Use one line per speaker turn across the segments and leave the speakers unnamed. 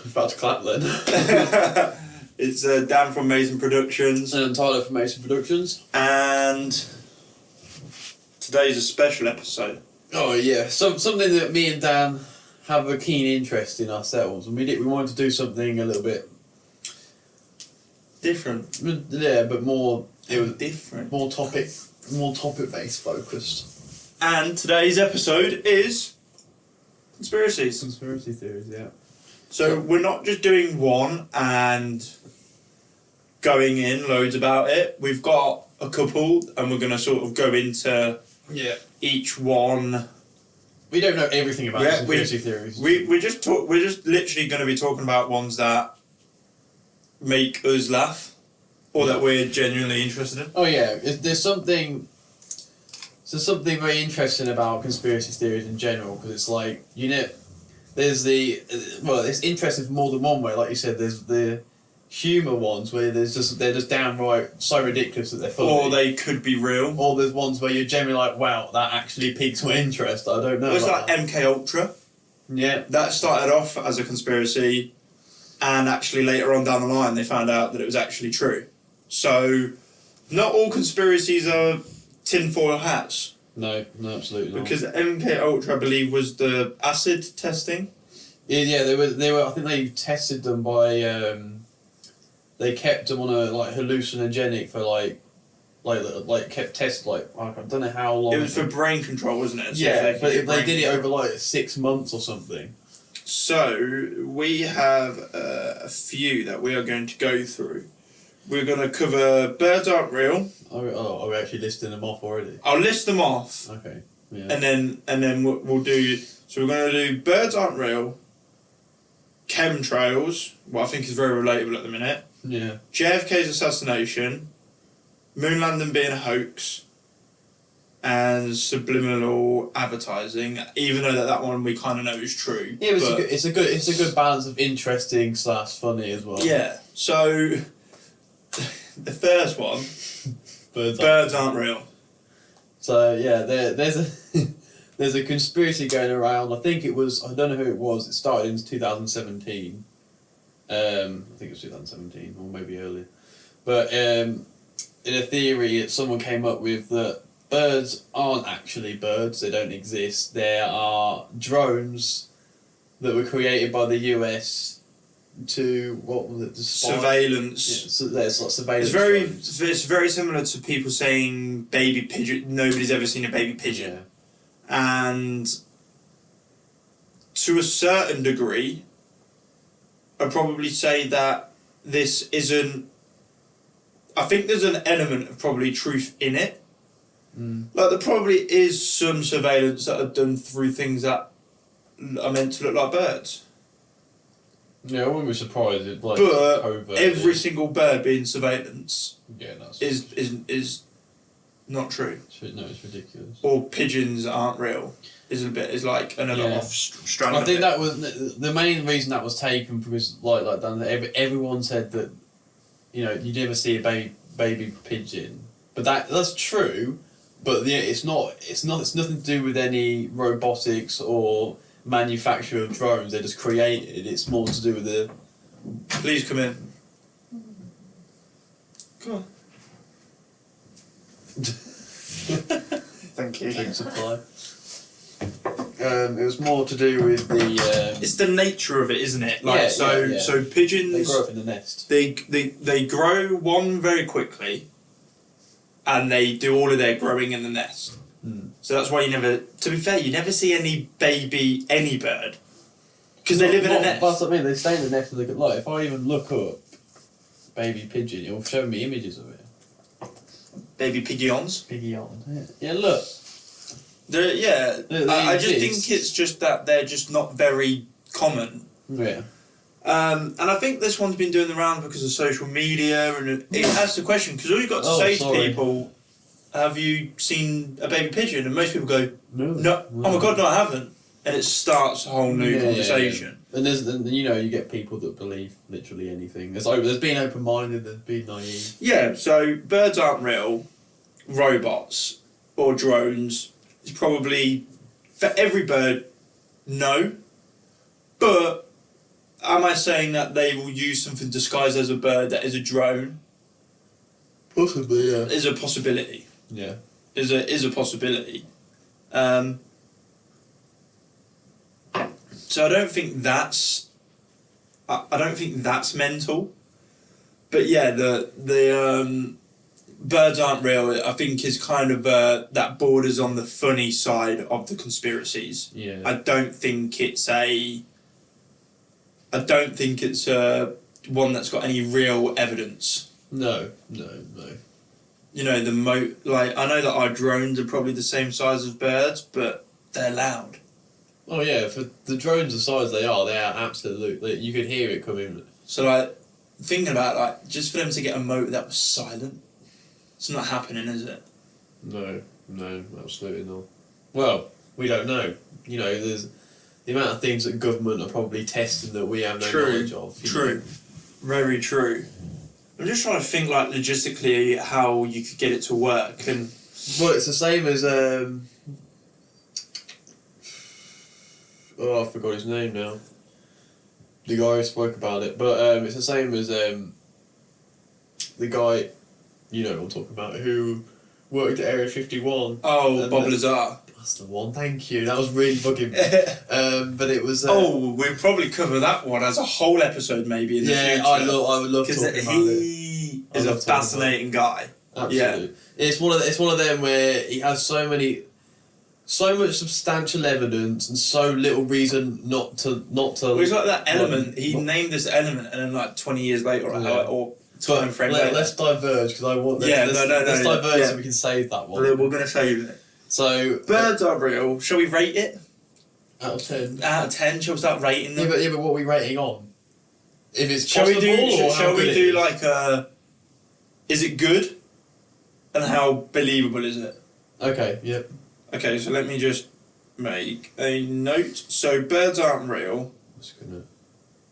about to clap then.
It's Dan from Mason Productions.
And Tyler from Mason Productions.
And today's a special episode.
Oh yeah, something that me and Dan have a keen interest in ourselves, and we wanted to do something a little bit
different.
Yeah, but more. It was
different.
More topic based focused.
And today's episode is conspiracies.
Conspiracy theories, yeah.
So we're not just doing one and going in loads about it. We've got a couple, and we're going to sort of go into each one.
We don't know everything about conspiracy theories.
We're just literally going to be talking about ones that make us laugh, or that we're genuinely interested in.
Oh yeah, there's something very interesting about conspiracy theories in general, because it's like, there's it's interesting for more than one way. Like you said, there's the humour ones where they're just downright so ridiculous that they're funny.
Or they could be real.
Or there's ones where you're generally like, wow, that actually piques my interest. I don't know.
It's like MK Ultra.
Yeah.
That started off as a conspiracy, and actually later on down the line they found out that it was actually true. So, not all conspiracies are tinfoil hats.
No, absolutely not.
Because MK Ultra, I believe, was the acid testing.
Yeah, they were. I think they tested them by. They kept them on a hallucinogenic for kept test I don't know how long.
It was for brain control, wasn't it? So
yeah, but they did it over 6 months or something.
So we have a few that we are going to go through. We're going to cover birds aren't real.
Are we actually listing them off already?
I'll list them off.
Okay. Yeah.
And then we'll do. So we're going to do birds aren't real. Chemtrails, what I think is very relatable at the minute.
Yeah.
JFK's assassination, moon landing being a hoax, and subliminal advertising. Even though that one we kind of know is true.
Yeah, but it's a good balance of interesting / funny as well.
Yeah. So the first one, birds aren't real.
So yeah, there's a conspiracy going around. I think it was, I don't know who it was. It started in 2017. I think it was 2017 or maybe earlier. But in a theory that someone came up with, that birds aren't actually birds. They don't exist. There are drones that were created by the US to, what was it? To spy?
Surveillance.
Yeah, so there's surveillance.
It's very similar to people saying baby pigeon. Nobody's ever seen a baby pigeon.
Yeah.
And to a certain degree, I'd probably say that this isn't. I think there's an element of probably truth in it. Like, there probably is some surveillance that are done through things that are meant to look like birds.
Yeah, I wouldn't be surprised if
But every single bird being surveillance is not true.
No, it's ridiculous.
Or pigeons aren't real. Is like another off strand.
I think that was the main reason that was taken, because everyone said that, you never see a baby pigeon, but that's true. But it's nothing to do with any robotics or manufacture of drones. They're just created. It's more to do with the.
Please come in. Come on. Thank you.
Drink supply. It was more to do with the.
It's the nature of it, isn't it? So pigeons.
They grow up in the nest.
They grow one very quickly, and they do all of their growing in the nest. So that's why you never see any bird, because they live in a nest.
That's what I mean. They stay in the nest and look at if I even look up baby pigeon, it will show me images of it.
Baby pigeons.
Pigeon. Yeah, look.
I just think it's just that they're just not very common.
Yeah.
And I think this one's been doing the round because of social media, and it asks the question, because all you've got to say to people, have you seen a baby pigeon? And most people go, no. Oh my God, no, I haven't. And it starts a whole new conversation.
And you get people that believe literally anything. There's been open-minded, there's been naive.
Yeah, so birds aren't real. Robots or drones is probably, for every bird, no. But am I saying that they will use something disguised as a bird that is a drone?
Possibly, yeah.
Is a possibility.
Yeah.
Is a possibility. So I don't think that's mental. But yeah, the birds aren't real. I think is kind of that borders on the funny side of the conspiracies.
Yeah.
I don't think it's one that's got any real evidence.
No.
You know, I know that our drones are probably the same size as birds, but they're loud.
Oh yeah, for the drones the size they are absolutely. You could hear it coming.
So like, thinking about just for them to get a motor that was silent, it's not happening, is it?
No, absolutely not. Well, we don't know. You know, there's the amount of things that government are probably testing that we have no knowledge of.
True. Very true. I'm just trying to think logistically how you could get it to work and.
Well, it's the same as I forgot his name now. The guy who spoke about it, but it's the same as the guy, you know what I'm talking about, who worked at Area 51.
Oh, Bob Lazar.
That's the one. Thank you. That was really bugging me. But it was.
We'll probably cover that one as a whole episode, maybe in the future.
I would love talking about it.
He is a fascinating guy.
Absolutely. Yeah. It's one of them where he has so much substantial evidence and so little reason not to.
Well, he's like that element. He named this element, and then 20 years later, or time frame later.
Let's diverge because I want. Let's diverge so we can save that one.
We're going to save it.
So
birds are real. Shall we rate it?
Out of 10.
Out of 10. Shall we start rating them?
Yeah, but what are we rating on? If it's
shall
possible,
shall we do is it good? And how believable is it?
Okay. Yep.
Okay, so let me just make a note. So birds aren't real.
That's gonna.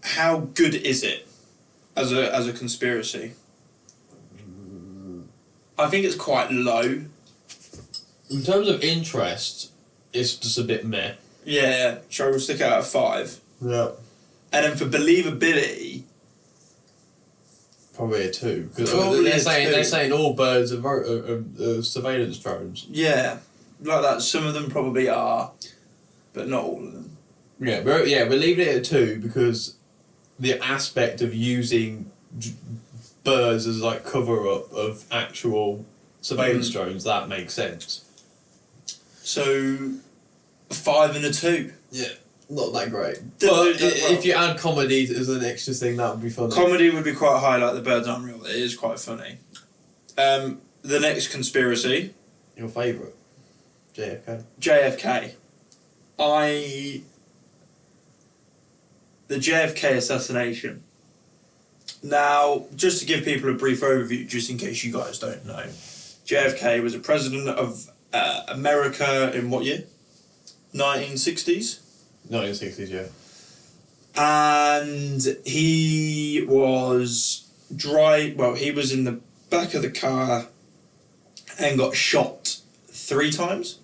How good is it as a conspiracy? I think it's quite low.
In terms of interest, it's just a bit meh.
Yeah, shall we stick it out of 5?
Yeah.
And then for believability,
probably a 2 because they're saying all birds are surveillance drones.
Yeah, like that. Some of them probably are, but not all of them.
Yeah, we're leaving it at 2 because the aspect of using birds as cover up of actual surveillance drones, that makes sense.
So, a 5 and a 2.
Yeah, not that great. But if you add comedy as an extra thing, that would be funny.
Comedy would be quite high, like the birds aren't real. It is quite funny. The next conspiracy.
Your favourite? JFK.
JFK. The JFK assassination. Now, just to give people a brief overview, just in case you guys don't know, JFK was a president of America in what year? 1960s?
1960s, yeah.
And he was he was in the back of the car and got shot 3 times.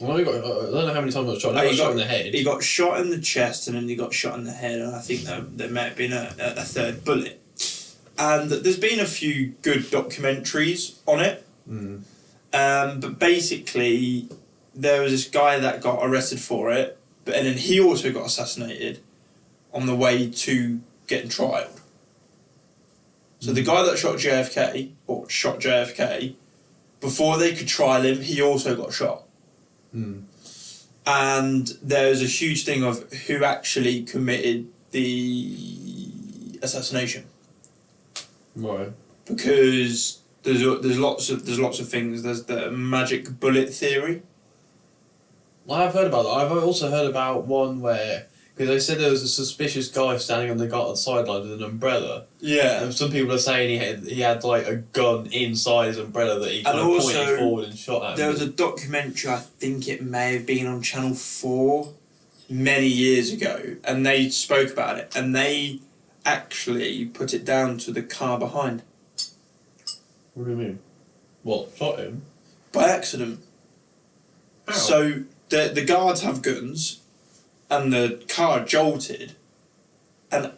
Well, I don't know how many times he got shot. He got shot in the head.
He got shot in the chest and then he got shot in the head, and I think there may have been a third bullet. And there's been a few good documentaries on it. But basically, there was this guy that got arrested for it, and then he also got assassinated on the way to getting trialed. So the guy that shot JFK, before they could trial him, he also got shot. And there's a huge thing of who actually committed the assassination.
Right.
Because there's lots of things. There's the magic bullet theory.
I've heard about that. I've also heard about one where, because they said there was a suspicious guy standing on the sideline with an umbrella.
Yeah.
And some people are saying he had a gun inside his umbrella that he kind of pointed forward and shot at.
There was a documentary, I think it may have been on Channel 4 many years ago, and they spoke about it, and they actually put it down to the car behind.
What do you mean? What, shot him?
By accident. How? So the guards have guns, and the car jolted, and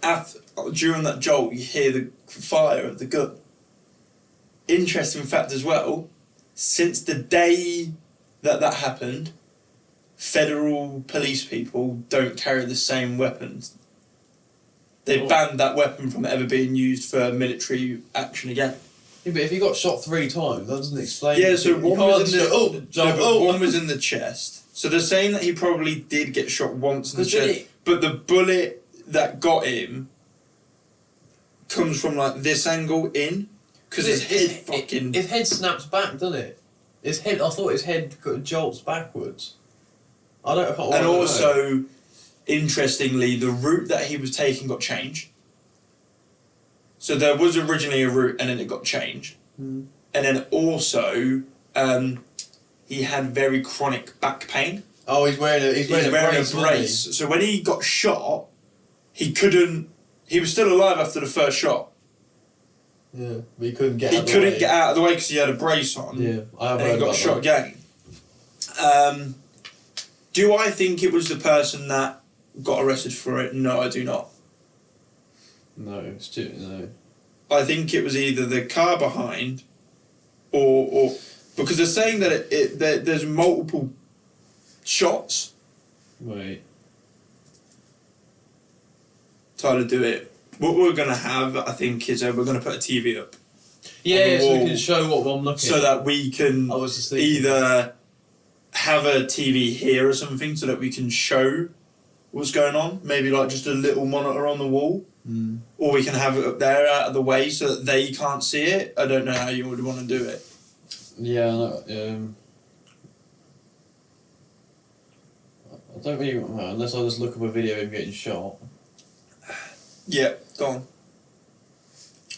during that jolt you hear the fire of the gun. Interesting fact as well, since the day that happened, federal police people don't carry the same weapons. They banned that weapon from ever being used for military action again.
Yeah, but if he got shot 3 times, that doesn't explain.
Yeah, so one was in the
one
was in the chest. So they're saying that he probably did get shot once in the chest, but the bullet that got him comes from like this angle in, because his
head snaps back, doesn't it? I thought his head jolts backwards. And
also, interestingly, the route that he was taking got changed. So there was originally a route, and then it got changed.
Mm.
And then also, he had very chronic back pain.
Oh, he's wearing a brace.
So when he got shot, he was still alive after the first shot.
Yeah, but he couldn't get
out of the way because he had a brace on.
Yeah, I have heard
and he got
about
shot
that.
again. Do I think it was the person that got arrested for it? No, I do not.
No.
I think it was either the car behind, or because they're saying that there's multiple shots.
Wait.
Tyler, do it. What we're going to have, I think, is we're going to put a TV up.
Yeah, so we can show what I'm looking at.
So that we can either have a TV here or something so that we can show what's going on. Maybe like just a little monitor on the wall.
Mm.
Or we can have it up there out of the way so that they can't see it. I don't know how you would want to do it.
Yeah, I don't really unless I just look up a video of him getting shot.
Yeah, go on.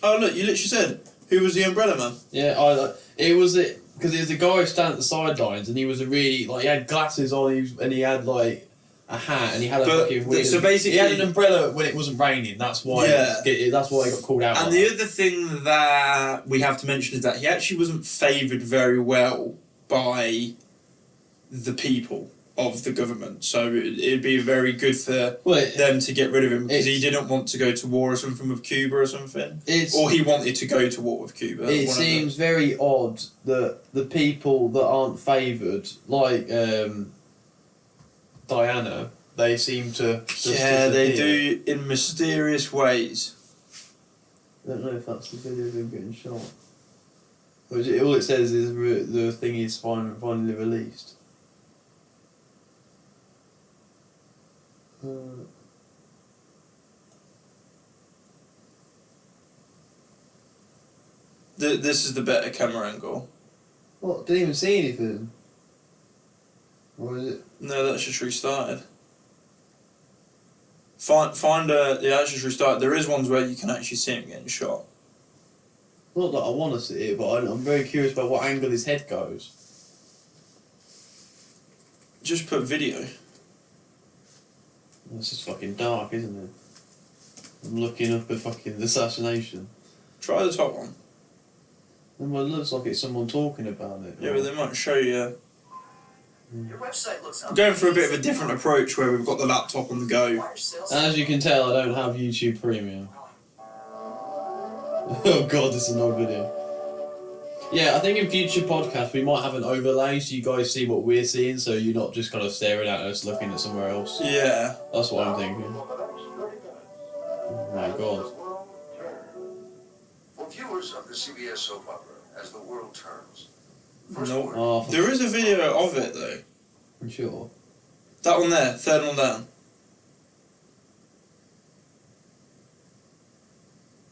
Oh look, you literally said, who was the umbrella man?
Yeah, it was because it was the guy standing at the sidelines, and he was he had glasses on, and he had like a hat, and he had a fucking wig.
So basically,
he had an umbrella when it wasn't raining. That's why. Yeah. That's why he got called out.
And the other thing that we have to mention is that he actually wasn't favoured very well by the people of the government. So it'd be very good for them to get rid of him because he didn't want to go to war or something with Cuba or something. Or he wanted to go to war with Cuba.
It seems very odd that the people that aren't favoured, like Diana, they seem to
yeah, they do in mysterious ways.
I don't know if that's the video of him getting shot. All it says is the thing is finally released.
This is the better camera angle.
What? Didn't even see anything. Or is it?
No, that's just restarted. That's just restarted. There is ones where you can actually see him getting shot.
Not that I want to see it, but I'm very curious about what angle his head goes.
Just put video.
It's just fucking dark, isn't it? I'm looking up a fucking assassination.
Try the top one.
Well, it looks like it's someone talking about it.
Yeah, but they might show you.
Your website looks
I'm going for a bit of a different approach where we've got the laptop on the go.
As you can tell, I don't have YouTube Premium. Oh god, this is an old video. Yeah, I think in future podcasts we might have an overlay so you guys see what we're seeing, so you're not just kind of staring at us looking at somewhere else.
Yeah.
That's what I'm thinking. Oh my god.
For viewers of the CBS soap opera, As the World Turns.
No.
Oh,
there is a video of it though.
I'm sure.
That one there, third one down.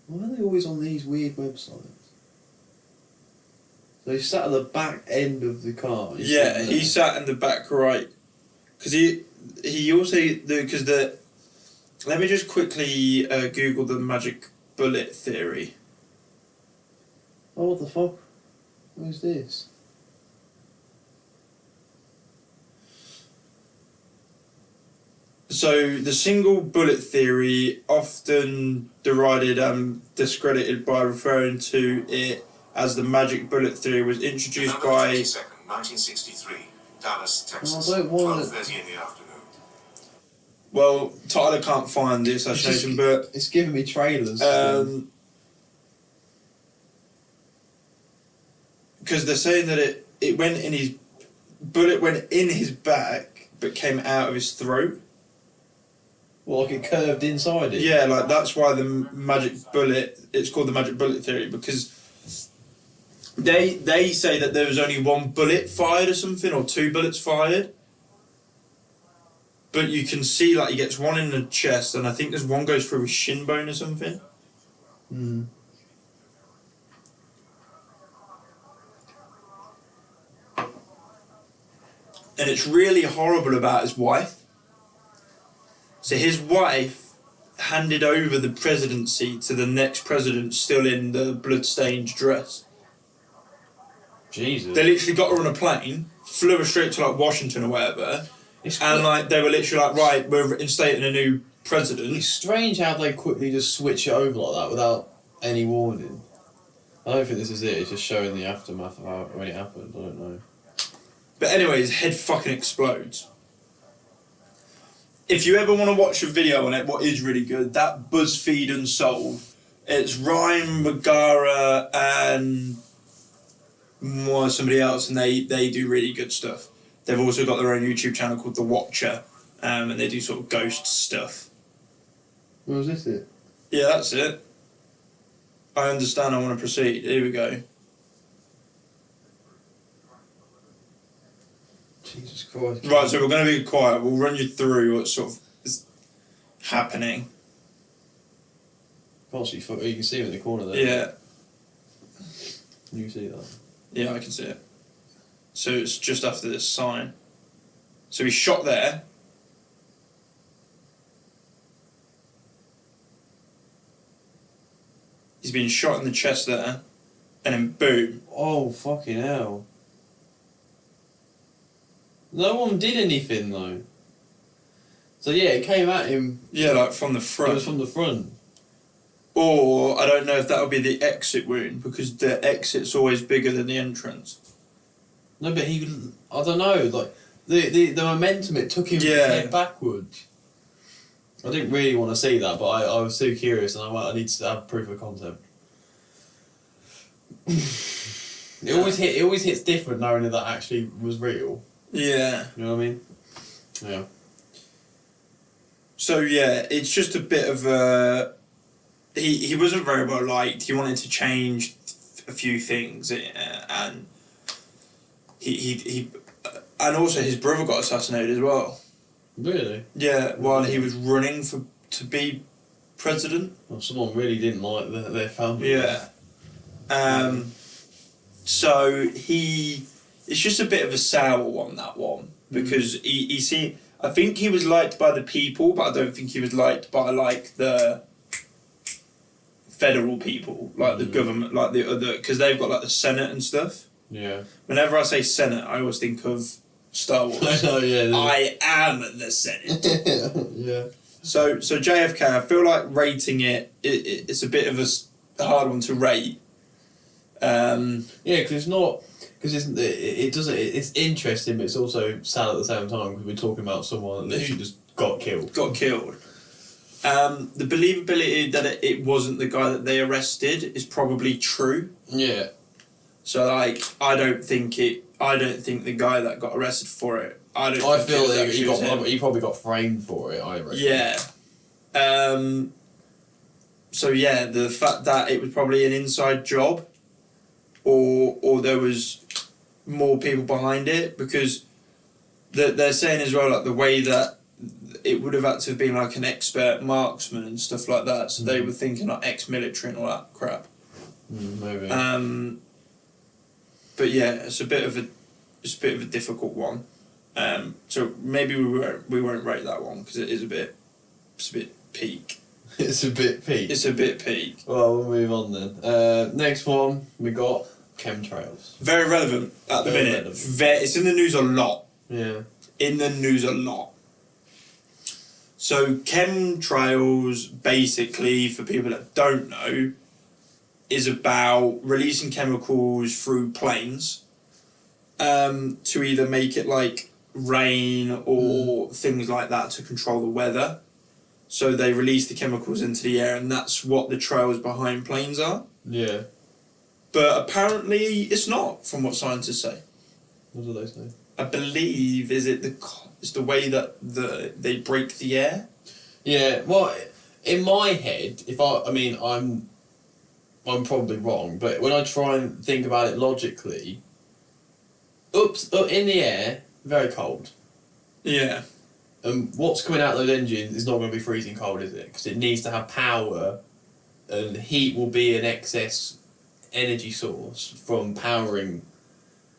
Why are they always on these weird websites? So he sat at the back end of the car.
Yeah, he sat in the back right. Because he also let me just quickly Google the magic bullet theory.
Oh, what the fuck? Who's this?
So the single bullet theory, often derided and discredited by referring to it as the magic bullet theory, was introduced by
22nd, 1963, Dallas, Texas.
I don't want
12:30 in the afternoon.
Well, Tyler can't find the assassination, but
it's giving me trailers.
Because they're saying that it went in his bullet went in his back, but came out of his throat.
Well, like it curved inside it.
Yeah, like that's why the magic bullet. It's called the magic bullet theory, because they say that there was only one bullet fired or something, or 2 bullets fired. But you can see like he gets one in the chest, and I think there's one goes through his shin bone or something.
Mm.
And it's really horrible about his wife. So his wife handed over the presidency to the next president, still in the blood-stained dress.
Jesus.
They literally got her on a plane, flew her straight to like Washington or whatever, and like they were literally like, right, we're instating a new president.
It's strange how they quickly just switch it over like that without any warning. I don't think this is it. It's just showing the aftermath of how, when it happened. I don't know.
But anyway, his head fucking explodes. If you ever want to watch a video on it, what is really good, that BuzzFeed Unsolved, it's Ryan Megara and somebody else, and they do really good stuff. They've also got their own YouTube channel called The Watcher, and they do sort of ghost stuff.
Was this it?
Yeah, that's it. I understand, I want to proceed. Here we go.
Jesus Christ.
Right, so we're going to be quiet. We'll run you through what sort of is happening.
Can't see, you can see him in the corner there.
Yeah.
You can see that.
Yeah, I can see it. So it's just after this sign. So he's shot there. He's been shot in the chest there. And then boom.
Oh, fucking hell. No one did anything though. So yeah, it came at him.
Yeah, like from the front.
It was from the front.
Or, I don't know if that would be the exit wound, because the exit's always bigger than the entrance.
No, but I don't know, like, the momentum, it took him head backwards. I didn't really want to see that, but I was too curious, and I need to have proof of concept. It always hits different knowing that that actually was real.
Yeah.
You know what I mean? Yeah.
So yeah, it's just a bit of a... He wasn't very well liked. He wanted to change a few things, and he and also his brother got assassinated as well.
Really?
Yeah, while he was running to be president.
Well, someone really didn't like their family.
Yeah. So it's just a bit of a sour one, that one, because I think he was liked by the people, but I don't think he was liked by like the federal people, like the government, like the other, because they've got like the Senate and stuff.
Yeah.
Whenever I say Senate, I always think of Star Wars.
I know, yeah.
I am the Senate.
Yeah.
So JFK, I feel like rating it's a bit of a hard one to rate.
Yeah, because it's not, because it's interesting, but it's also sad at the same time because we're talking about someone that literally just got killed.
The believability that it wasn't the guy that they arrested is probably true.
Yeah.
So like, I don't think the guy that got arrested for it. I
feel that he probably got framed for it. I reckon.
Yeah. So yeah, the fact that it was probably an inside job, or there was more people behind it, because they're saying as well, like the way that it would have had to have been like an expert marksman and stuff like that. So they were thinking like ex-military and all that crap.
Maybe.
But yeah, it's a bit of a difficult one. So maybe we won't rate that one because it's a bit peak.
It's a bit peak.
It's a bit peak.
Well, we'll move on then. Next one we got chemtrails.
Very relevant at the minute.
Relevant.
It's in the news a lot.
Yeah.
In the news a lot. So chemtrails, basically, for people that don't know, is about releasing chemicals through planes to either make it like rain or things like that to control the weather. So they release the chemicals into the air, and that's what the trails behind planes are.
Yeah.
But apparently it's not, from what scientists say.
What do they say?
I believe it's the way that they break the air.
Yeah. Well, in my head, I'm probably wrong, but when I try and think about it logically, up in the air, very cold.
Yeah.
And what's coming out of those engines is not going to be freezing cold, is it? Because it needs to have power, and heat will be an excess energy source from powering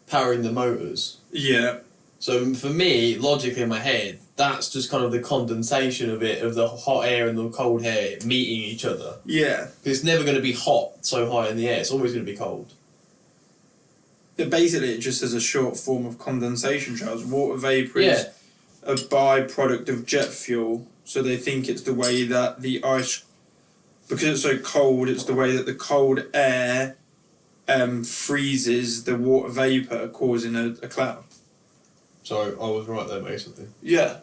the motors.
Yeah.
So for me, logically in my head, that's just kind of the condensation of the hot air and the cold air meeting each other.
Yeah.
Because it's never going to be hot so high in the air, it's always going to be cold.
Basically, it just has a short form of condensation, Charles. Water vapour is a byproduct of jet fuel, so they think it's the way that the ice, because it's so cold, it's the way that the cold air freezes the water vapour, causing a cloud.
So I was right there, basically.
Yeah.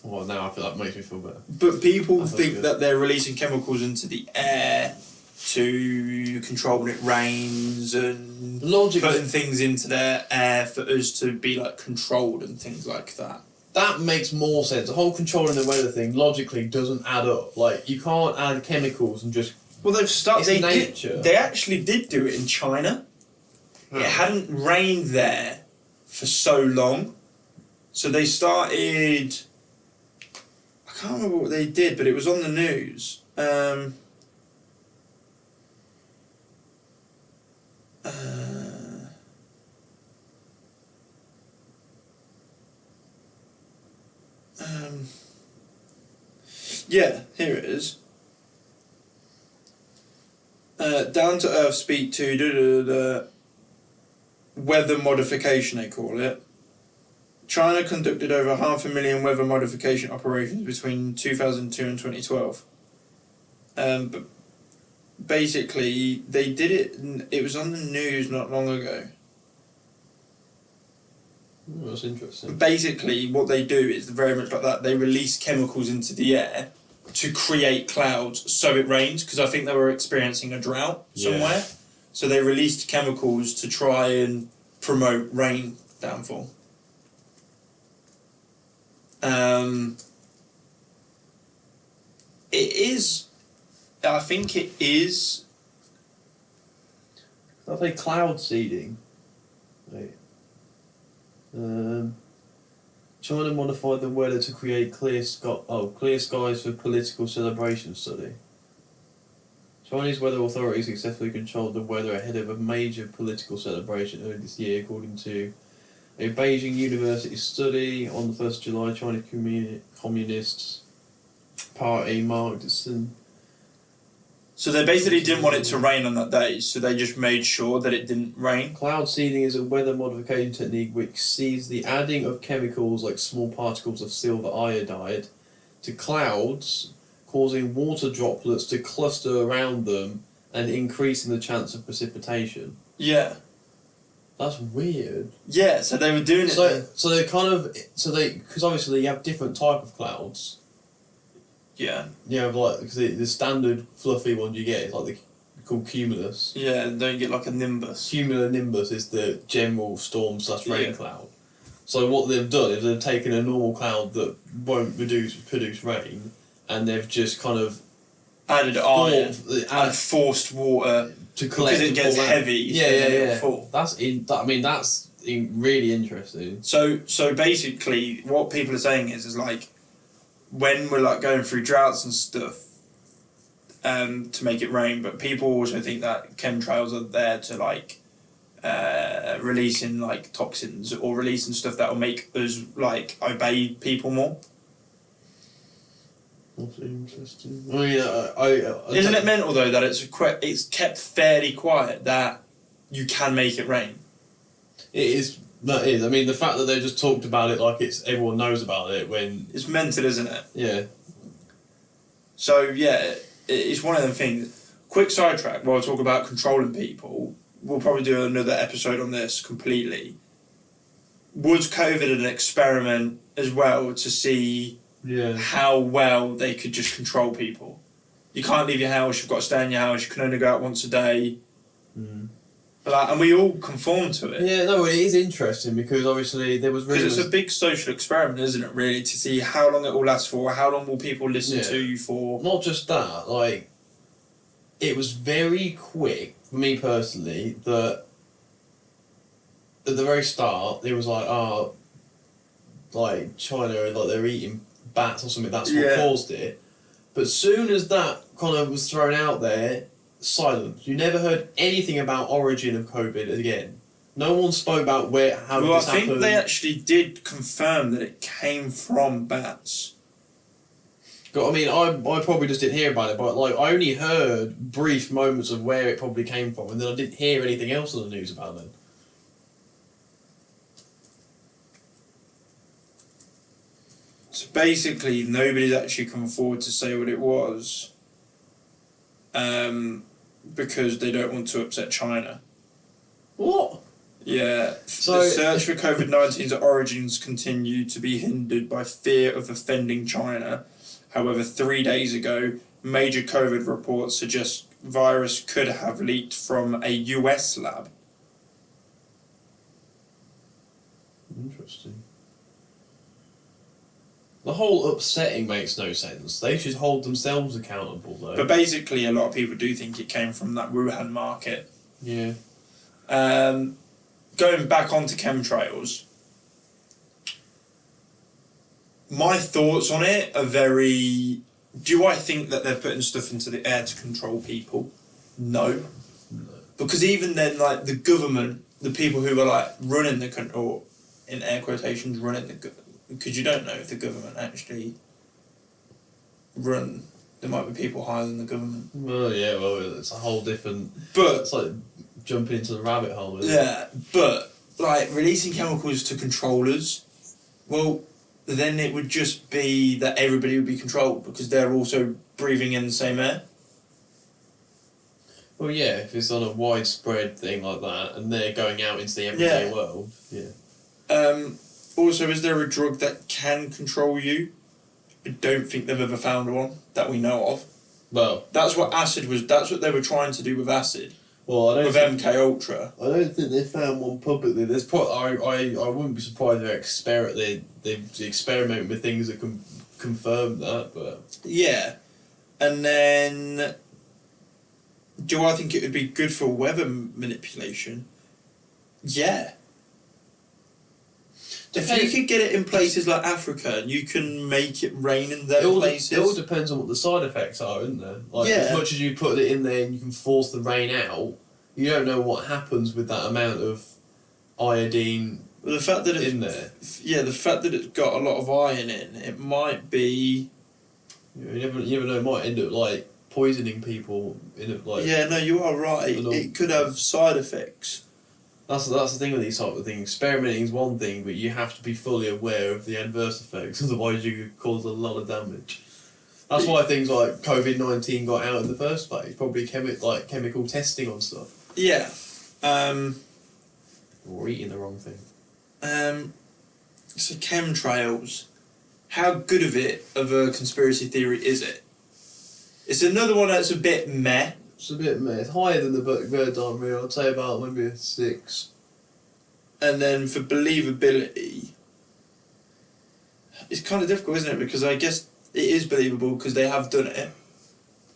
Well, now I feel that makes me feel better.
But people think that they're releasing chemicals into the air to control when it rains and putting things into their air for us to be like controlled and things like that.
That makes more sense. The whole controlling the weather thing logically doesn't add up. Like, you can't add chemicals and just...
Well, they've started...
nature.
They actually did do it in China. Oh. It hadn't rained there for so long. So they started... I can't remember what they did, but it was on the news. Yeah, here it is. Down to Earth speak to weather modification, they call it. China conducted over 500,000 weather modification operations between 2002 and 2012. But basically, they did it. It was on the news not long ago.
Oh, that's interesting.
Basically, what they do is very much like that. They release chemicals into the air to create clouds so it rains, because I think they were experiencing a drought somewhere. Yeah. So they released chemicals to try and promote rain downfall. I think it is.
I think cloud seeding. Wait. China modified the weather to create clear skies for political celebration study. Chinese weather authorities successfully controlled the weather ahead of a major political celebration earlier this year, according to a Beijing University study. On the 1st of July, Chinese Communist Party marked its...
So they basically didn't want it to rain on that day, so they just made sure that it didn't rain.
Cloud seeding is a weather modification technique which sees the adding of chemicals like small particles of silver iodide to clouds, causing water droplets to cluster around them and increasing the chance of precipitation.
Yeah.
That's weird.
Yeah, so they were doing it.
Because obviously you have different type of clouds.
Yeah.
Yeah, like because the standard fluffy one you get is like called cumulus.
Yeah, and don't you get like a nimbus.
Cumulonimbus is the general storm/rain cloud. So what they've done is they've taken a normal cloud that won't produce rain, and they've just kind of
added iron and forced water
to collect
because it gets heavy.
Yeah. That's really interesting.
So basically, what people are saying is like, when we're like going through droughts and stuff, to make it rain, but people also think that chemtrails are there to like releasing like toxins or releasing stuff that will make us like obey people more.
That's interesting. I mean,
isn't it mental though that it's kept fairly quiet that you can make it rain?
It is. That is. I mean, the fact that they just talked about it like everyone knows about it when...
It's mental, isn't it?
Yeah.
So, yeah, it's one of them things. Quick sidetrack, while I talk about controlling people, we'll probably do another episode on this completely. was COVID an experiment as well to see how well they could just control people? You can't leave your house, you've got to stay in your house, you can only go out once a day. And we all conform to it.
Yeah, no, it is interesting because obviously there was
because it's a big social experiment, isn't it? Really, to see how long it will last for, how long will people listen to you for.
Not just that, like it was very quick for me personally that at the very start it was like like China, like they're eating bats or something. That's what caused it. But soon as that kind of was thrown out there, silence. You never heard anything about origin of COVID again. No one spoke about how this happened.
Well, I think they actually did confirm that it came from bats.
I mean, I probably just didn't hear about it, but like I only heard brief moments of where it probably came from, and then I didn't hear anything else on the news about it.
So basically, nobody's actually come forward to say what it was. Because they don't want to upset China.
What?
Yeah. So the search for COVID-19's origins continue to be hindered by fear of offending China. However, 3 days ago, major COVID reports suggest virus could have leaked from a US lab.
Interesting. The whole upsetting makes no sense. They should hold themselves accountable, though.
But basically, a lot of people do think it came from that Wuhan market.
Yeah.
Going back onto chemtrails, my thoughts on it are very... Do I think that they're putting stuff into the air to control people? No. Because even then, like, the government, the people who are, like, running the country, or in air quotations, running the government, because you don't know if the government actually run. There might be people higher than the government.
Well, yeah, well, it's a whole different...
But...
It's like jumping into the rabbit hole, isn't
it? But, like, releasing chemicals to controllers, well, then it would just be that everybody would be controlled because they're also breathing in the same air.
Well, yeah, if it's on a widespread thing like that and they're going out into the everyday world,
Also, is there a drug that can control you? I don't think they've ever found one that we know of.
Well,
that's what acid was. That's what they were trying to do with acid.
Well, I don't
with MK Ultra.
I don't think they found one publicly. There's I wouldn't be surprised if they experiment with things that can confirm that, but
yeah. And then, do I think it would be good for weather manipulation? Yeah. If you could get it in places like Africa and you can make it rain in those places...
It all depends on what the side effects are, isn't there? Like, as much as you put it in there and you can force the rain out, you don't know what happens with that amount of iodine
the fact that
in there.
Yeah, the fact that it's got a lot of iron in it might be...
You never know, it might end up, like, poisoning people in a, like...
Yeah, no, you are right. It could have side effects.
That's the thing with these type of things. Experimenting is one thing, but you have to be fully aware of the adverse effects, otherwise you could cause a lot of damage. That's why things like COVID-19 got out in the first place. Probably chemical testing on stuff.
Yeah.
Or eating the wrong thing.
So chemtrails. How good of a conspiracy theory is it? It's another one that's a bit meh.
It's a bit meh. It's higher than the birds aren't real. I'd say about maybe a 6.
And then for believability, it's kind of difficult, isn't it? Because I guess it is believable because they have done it,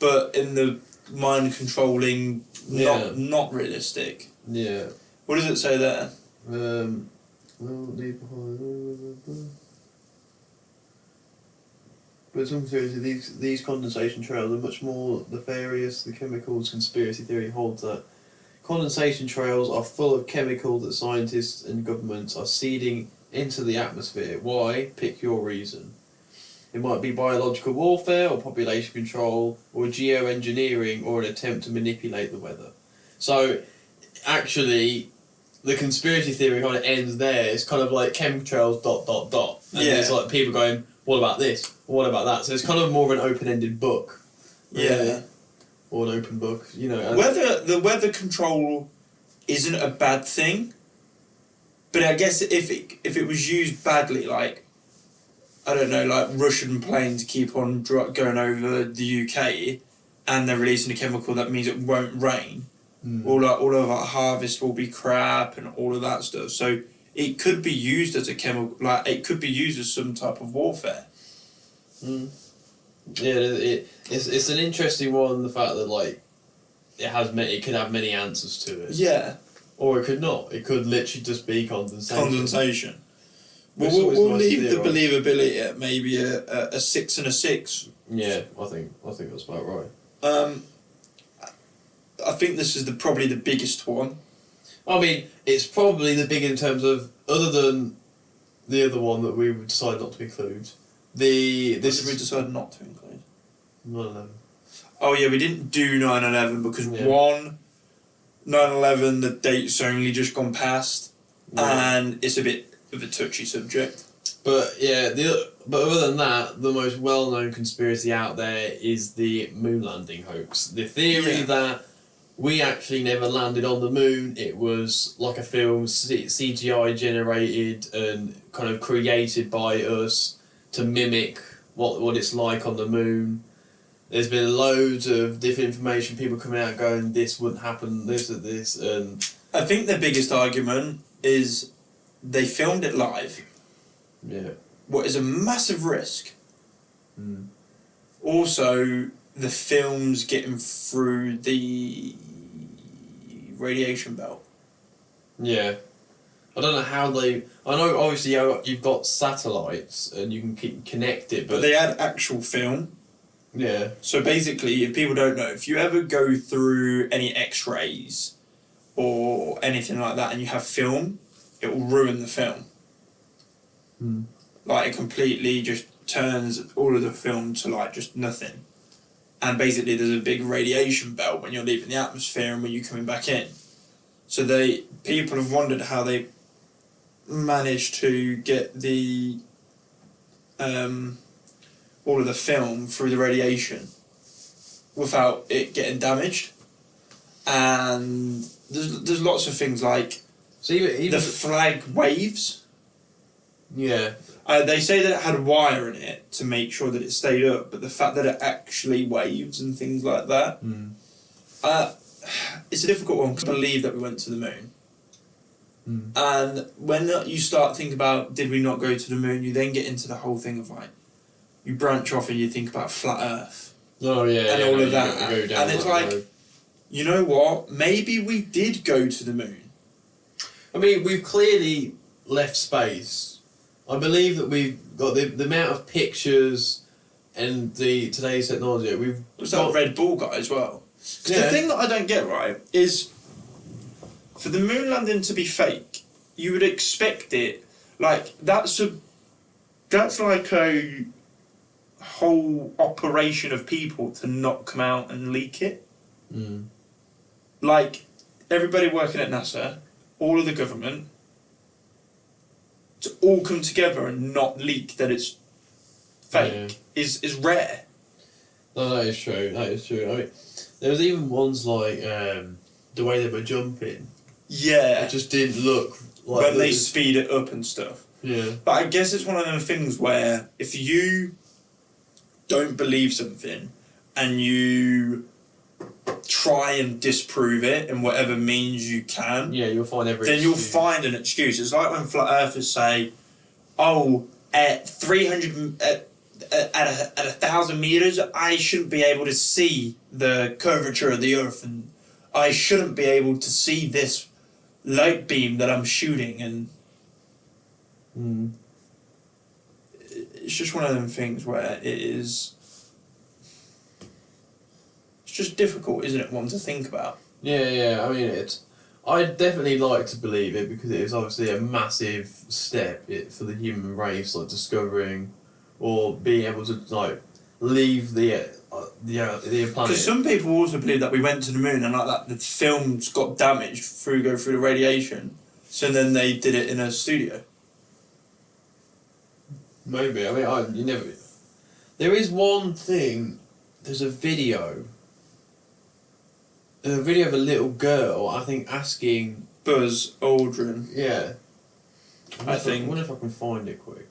but in the mind controlling, not realistic.
Yeah.
What does it say there?
Leave behind. But some conspiracy, these condensation trails are much more nefarious. The chemicals conspiracy theory holds that condensation trails are full of chemicals that scientists and governments are seeding into the atmosphere. Why? Pick your reason. It might be biological warfare or population control or geoengineering or an attempt to manipulate the weather. So, actually, the conspiracy theory kind of ends there. It's kind of like chemtrails ... And there's like people going, what about this? What about that? So it's kind of more of an open-ended book. Really. Yeah. Or an open book, you know.
Whether the weather control isn't a bad thing, But I guess if it was used badly, like, I don't know, like Russian planes keep on going over the UK, and they're releasing a chemical that means it won't rain. All of our harvest will be crap and all of that stuff. So it could be used as a chemical, like it could be used as some type of warfare.
Yeah, it's an interesting one. The fact that like it could have many answers to it.
Yeah.
Or it could not. It could literally just be condensation.
Condensation. Well, we'll leave the believability at maybe a 6 and a 6.
Yeah, I think that's about right.
I think this is probably the biggest one.
I mean, it's probably the big in terms of, other than the other one that we decided not to include.
We decided not to include.
9/11.
Oh yeah, we didn't do 9/11 because 9/11 the date's only just gone past, and it's a bit of a touchy subject.
But yeah, but other than that, the most well-known conspiracy out there is the moon landing hoax. The theory that we actually never landed on the moon. It was like a film, CGI generated and kind of created by us to mimic what it's like on the moon. There's been loads of different information, people coming out going, this wouldn't happen, this or this, and...
I think the biggest argument is they filmed it live.
Yeah.
What is a massive risk. Also, the film's getting through the radiation belt.
Yeah. I don't know how they... I know, obviously, you've got satellites and you can connect it,
but they had actual film.
Yeah.
So basically, if people don't know, if you ever go through any X-rays or anything like that and you have film, it will ruin the film. Like, it completely just turns all of the film to, like, just nothing. And basically, there's a big radiation belt when you're leaving the atmosphere and when you're coming back in. So people have wondered how they managed to get the all of the film through the radiation without it getting damaged. And there's lots of things like even the flag waves.
Yeah.
They say that it had a wire in it to make sure that it stayed up, but the fact that it actually waves and things like that, it's a difficult one to believe that we went to the moon. And when you start thinking about did we not go to the moon, you then get into the whole thing of like, you branch off and you think about flat Earth.
Oh yeah.
And all of that. And it's like, you know what? Maybe we did go to the moon.
I mean, we've clearly left space. I believe that we've got the amount of pictures and today's technology.
There's that Red Bull guy as well. Because the thing that I don't get right is, for the moon landing to be fake, you would expect it, like, that's like a whole operation of people to not come out and leak it. Like, everybody working at NASA, all of the government, to all come together and not leak that it's fake is rare.
No, that is true. That is true. I mean, there was even ones like the way they were jumping.
Yeah.
It just didn't look like...
When they speed it up and stuff.
Yeah.
But I guess it's one of those things where if you don't believe something and you try and disprove it in whatever means you can...
Yeah, you'll find
you'll find an excuse. It's like when flat earthers say, oh, at 300... At 1,000 meters, I shouldn't be able to see the curvature of the Earth, and I shouldn't be able to see this light beam that I'm shooting. And it's just one of them things where it's just difficult, isn't it? One to think about.
Yeah. I mean, I'd definitely like to believe it because it is obviously a massive step for the human race, like discovering. Or being able to like leave the planet.
Because some people also believe that we went to the moon and like that the films got damaged through the radiation, so then they did it in a studio.
Maybe. I mean, you never. There is one thing. There's a video. A video of a little girl, I think, asking
Buzz Aldrin.
Yeah.
I think.
I wonder if I can find it quick.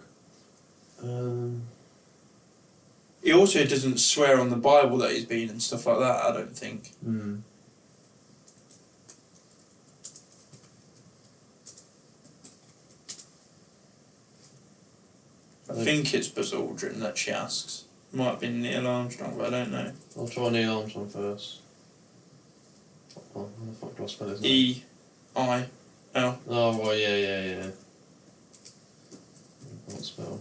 He also doesn't swear on the Bible that he's been and stuff like that, I don't think. I think it's Buzz Aldrin that she asks. Might have been Neil Armstrong, but I don't know.
I'll try Neil Armstrong first. Oh, how the fuck do I spell his name?
E-I-L.
Oh, well, yeah. I can't spell.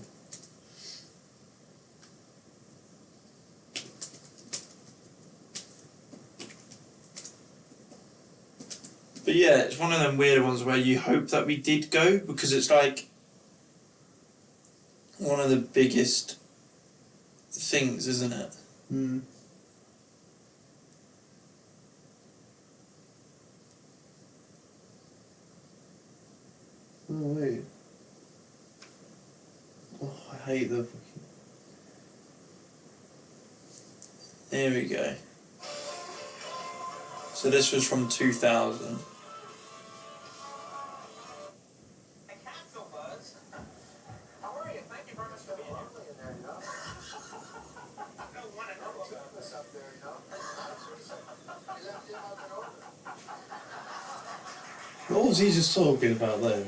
But yeah, it's one of them weird ones where you hope that we did go, because it's like one of the biggest things, isn't it?
Oh, wait. Oh, I hate the fucking...
There we go. So this was from 2000.
What was he just talking about there?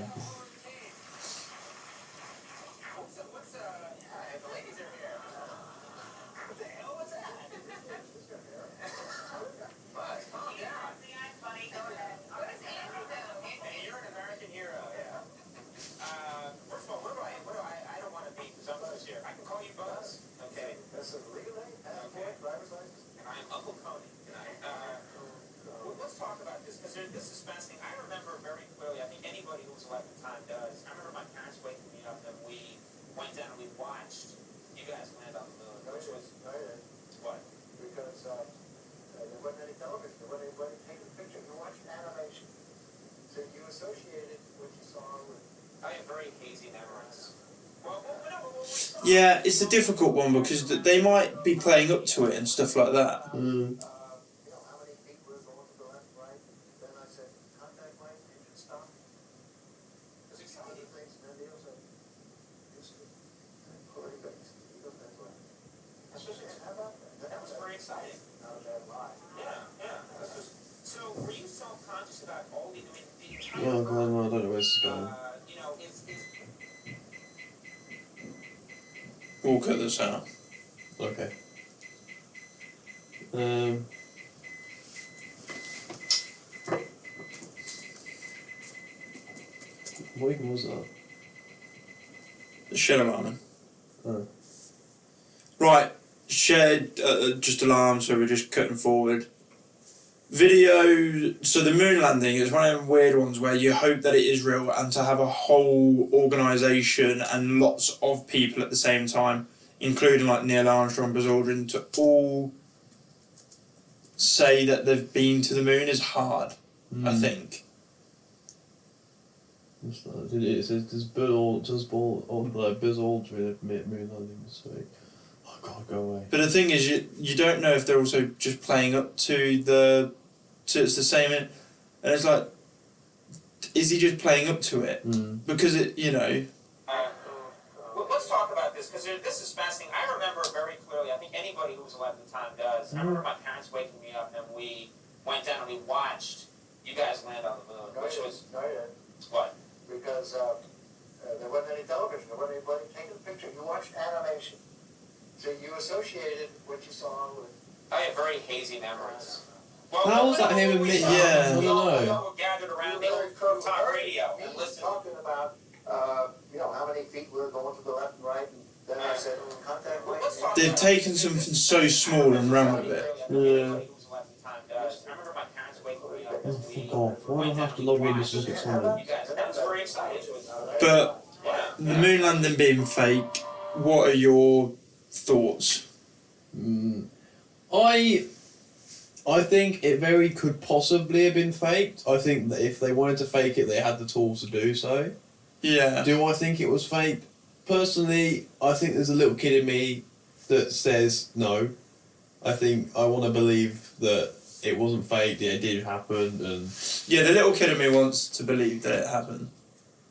This is fascinating. I remember very clearly, I think anybody who was alive at the time does. I remember my parents waking me up and we went down and we watched you guys land on the moon, which was... What?
Because there wasn't any television, there wasn't anybody taking pictures, you watched animation. So you associated what you saw with...
I have very hazy memories.
Yeah, it's a difficult one because they might be playing up to it and stuff like that.
Oh god, no, I don't know where this is going.
We'll cut this out.
Okay. What even was that?
The shed alarm.
Oh.
Right, shed, just alarm, so we're just cutting forward. Video, so the moon landing is one of them weird ones where you hope that it is real, and to have a whole organisation and lots of people at the same time, including like Neil Armstrong, Buzz Aldrin, to all say that they've been to the moon is hard, I think.
What's that? It says, does Buzz Aldrin admit moon landing this week? Oh god, go away.
But the thing is, you don't know if they're also just playing up to the... it's the same... And it's like, is he just playing up to it? Because it, you know...
Well, let's talk about this, because this is fascinating. I remember very clearly, I think anybody who was alive at the time does. I remember my parents waking me up and we went down and we watched you guys land on the moon, which was... What?
Because there wasn't any television, there wasn't anybody taking pictures, you watched animation. So you associated what you saw with...
I have very hazy memories.
How was that him admit?
Yeah.
I don't know.
We all gathered around the old talk radio and listened.
Talking about, how many feet were going to the left and right, and then I said, contact lenses.
They've taken something so small and run with it.
Yeah.
I remember my parents waking me up.
Oh, fuck off. Why do I have to log in just to get something?
You guys, that was very exciting.
But the moon landing being fake, what are your thoughts?
I think it very could possibly have been faked. I think that if they wanted to fake it, they had the tools to do so.
Yeah.
Do I think it was fake? Personally, I think there's a little kid in me that says no. I think I want to believe that it wasn't fake, that it did happen, and...
Yeah, the little kid in me wants to believe that it happened.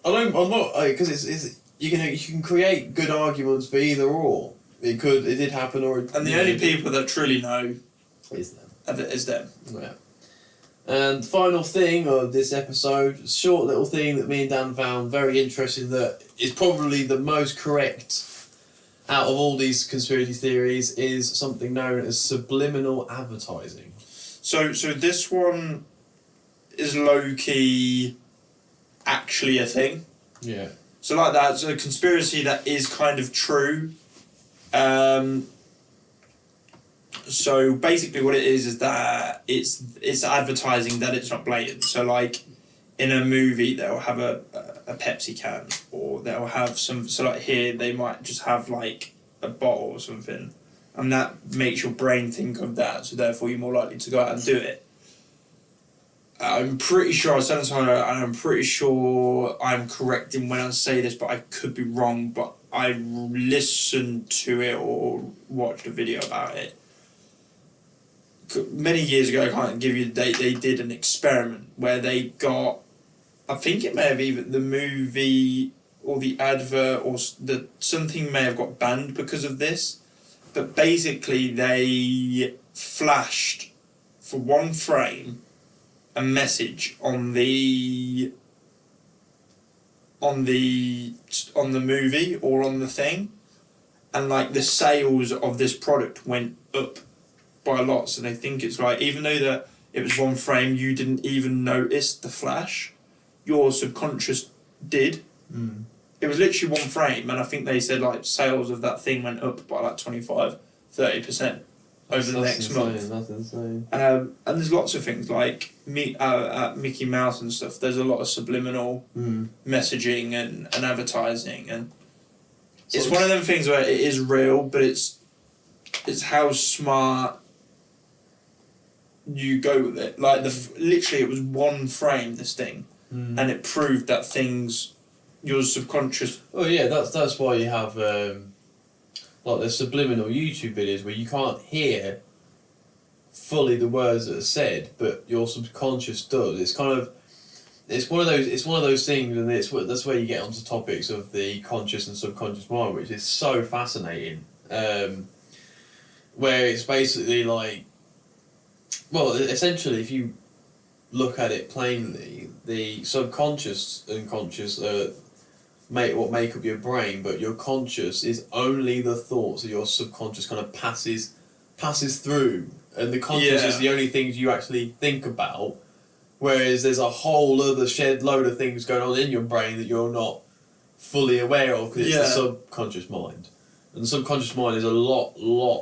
I'm not because it's you can create good arguments for either or. It did happen, or
and the only people that truly know
is them.
Is them.
Yeah. And final thing of this episode, a short little thing that me and Dan found very interesting, that is probably the most correct out of all these conspiracy theories, is something known as subliminal advertising.
So this one is low-key actually a thing.
Yeah.
So like that, it's a conspiracy that is kind of true. So basically what it is that it's advertising that it's not blatant. So like in a movie they'll have a Pepsi can, or they'll have some, so like here they might just have like a bottle or something, and that makes your brain think of that, so therefore you're more likely to go out and do it. I'm pretty sure I said this, and I'm pretty sure I'm correct in when I say this, but I could be wrong, but I listened to it or watched a video about it. Many years ago, I can't give you the date, they did an experiment where they got, I think it may have even, the movie or the advert or something may have got banned because of this, but basically they flashed for one frame a message on the movie or on the thing, and like the sales of this product went up by a lot. So they think it's like, even though that it was one frame, you didn't even notice the flash, your subconscious did. It was literally one frame, and I think they said like sales of that thing went up by like 25-30% over the next month.
That's insane.
And there's lots of things like Mickey Mouse and stuff. There's a lot of subliminal messaging and advertising, and it's one of them things where it is real, but it's how smart you go with it. Like literally, it was one frame, this thing, and it proved that things, your subconscious.
Oh yeah, that's why you have like the subliminal YouTube videos where you can't hear fully the words that are said, but your subconscious does. It's kind of, it's one of those things, and that's where you get onto topics of the conscious and subconscious mind, which is so fascinating. Where it's basically like, well, essentially, if you look at it plainly, the subconscious and conscious make up your brain, but your conscious is only the thoughts that your subconscious kind of passes through, and the conscious is the only things you actually think about, whereas there's a whole other shed load of things going on in your brain that you're not fully aware of, because it's the subconscious mind. And the subconscious mind is a lot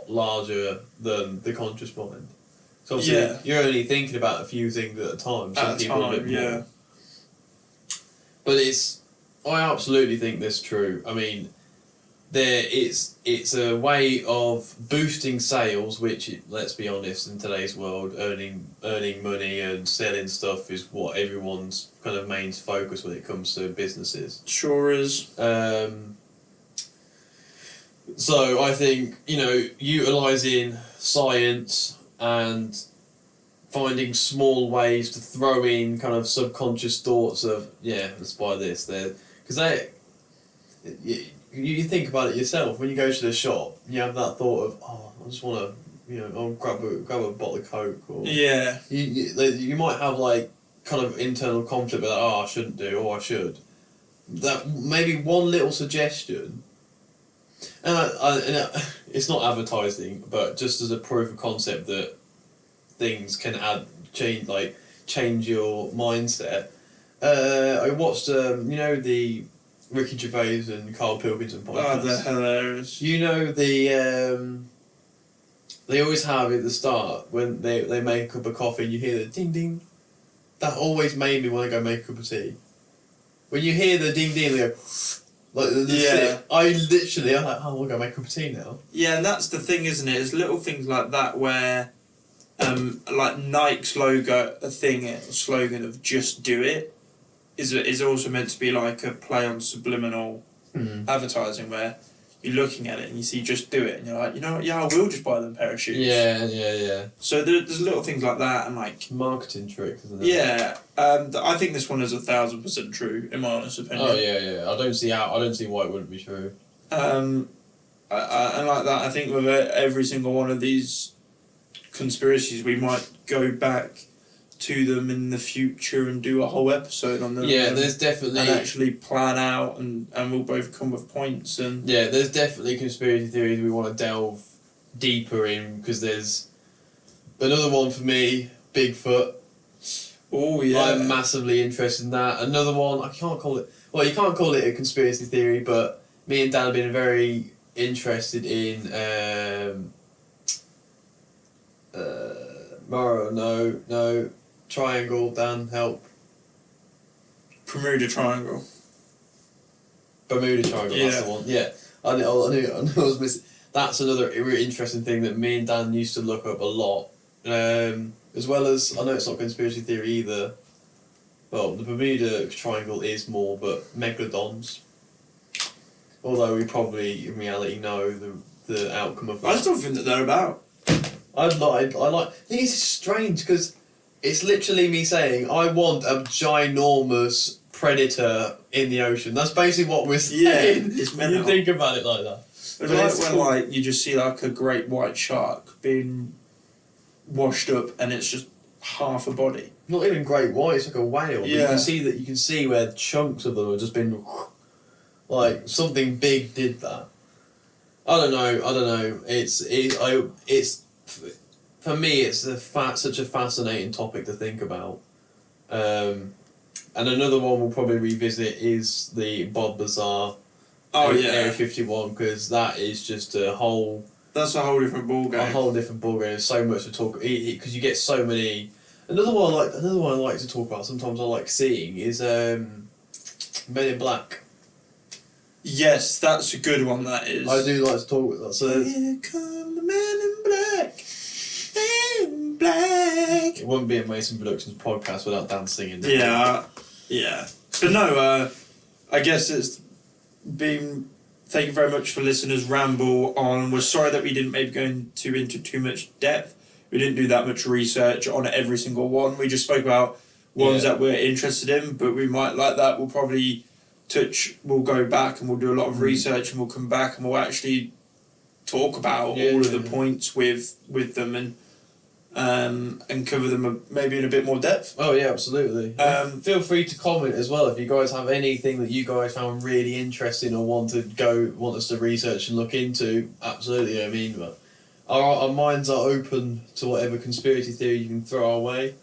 larger than the conscious mind. So obviously you're only thinking about a few things at a time. Some people a bit more. But I absolutely think this is true. I mean, it's a way of boosting sales, which, let's be honest, in today's world, earning money and selling stuff is what everyone's kind of main focus when it comes to businesses.
Sure is.
So I think, utilising science and finding small ways to throw in kind of subconscious thoughts of, let's buy this, because you think about it yourself. When you go to the shop, you have that thought of, I just want to, I'll grab a bottle of Coke, or you might have like kind of internal conflict with that. I shouldn't do, or I should. That maybe one little suggestion. And it's not advertising, but just as a proof of concept that things can change your mindset. I watched the Ricky Gervais and Carl Pilkington podcast.
Oh, they're hilarious.
They always have at the start when they make a cup of coffee, you hear the ding ding. That always made me want to go make a cup of tea. When you hear the ding ding, they go. I'm like, I'll go make a cup of tea now.
Yeah, and that's the thing, isn't it? It's little things like that where, like Nike's slogan of "Just Do It" is also meant to be like a play on subliminal advertising, where you're looking at it and you see just do it, and you're like, you know what, yeah, I will just buy them a pair of shoes.
Yeah.
So there's little things like that, and like
Marketing tricks, isn't it?
yeah, I think this one is 1,000% true in my honest opinion.
Oh yeah. I don't see why it wouldn't be true.
And like that, I think with every single one of these conspiracies, we might go back to them in the future and do a whole episode on them.
Yeah, there's definitely...
And actually plan out, and we'll both come with points. And
yeah, there's definitely conspiracy theories we want to delve deeper in, because there's another one for me, Bigfoot.
Oh, yeah.
I'm massively interested in that. Another one, I can't call it... Well, you can't call it a conspiracy theory, but me and Dan have been very interested in... no. Triangle, Dan, help.
Bermuda Triangle.
Bermuda Triangle,
Yeah.
that's the one. Yeah, I knew I was missing. That's another really interesting thing that me and Dan used to look up a lot. As well as, I know it's not conspiracy theory either. Well, the Bermuda Triangle is more, but megalodons. Although we probably, in reality, know the outcome of that.
I still think that they're about.
I think it's strange, because it's literally me saying, I want a ginormous predator in the ocean. That's basically what we're saying.
Yeah, it's
when you think about it like that.
It's
But
like
it's
when
cool.
like you just see like a great white shark being washed up, and it's just half a body.
Not even great white, it's like a whale. But
Yeah.
you can see where chunks of them have just been, like, something big did that. I don't know. It's for me, it's such a fascinating topic to think about. And another one we'll probably revisit is the Bob Bazaar.
Oh,
Area,
yeah.
Area 51, because that is just a whole...
That's a whole different ballgame.
A whole different ballgame. There's so much to talk... Because you get so many... Another one I like to talk about, sometimes I like seeing, is Men in Black.
Yes, that's a good one, that is.
I do like to talk about that. So
here come the Men in Black. Men in Black.
it wouldn't be a Mason Productions podcast without Dan singing.
Yeah. But no, I guess it's been... Thank you very much for listeners ramble on. We're sorry that we didn't maybe go into too much depth. We didn't do that much research on every single one. We just spoke about ones that we're interested in, but we might like that. We'll probably we'll go back and we'll do a lot of research, and we'll come back and we'll actually talk about all of the points with them and cover them maybe in a bit more depth.
Oh yeah, absolutely. Feel free to comment as well if you guys have anything that you guys found really interesting or want us to research and look into. Absolutely, I mean, but our minds are open to whatever conspiracy theory you can throw our way.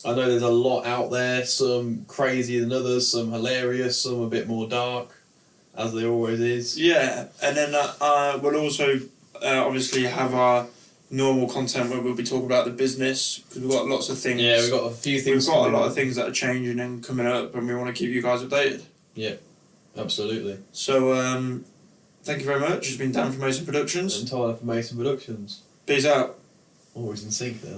I know there's a lot out there, some crazier than others, some hilarious, some a bit more dark, as there always is.
Yeah, and then we'll also obviously have our normal content where we'll be talking about the business, because we've got lots of things.
Yeah, we've got a few things.
We've got a lot of things that are changing and coming up, and we want to keep you guys updated.
Yeah, absolutely.
So, thank you very much. It's been Dan from Mason Productions.
And Tyler from Mason Productions.
Peace out.
Always in sync there.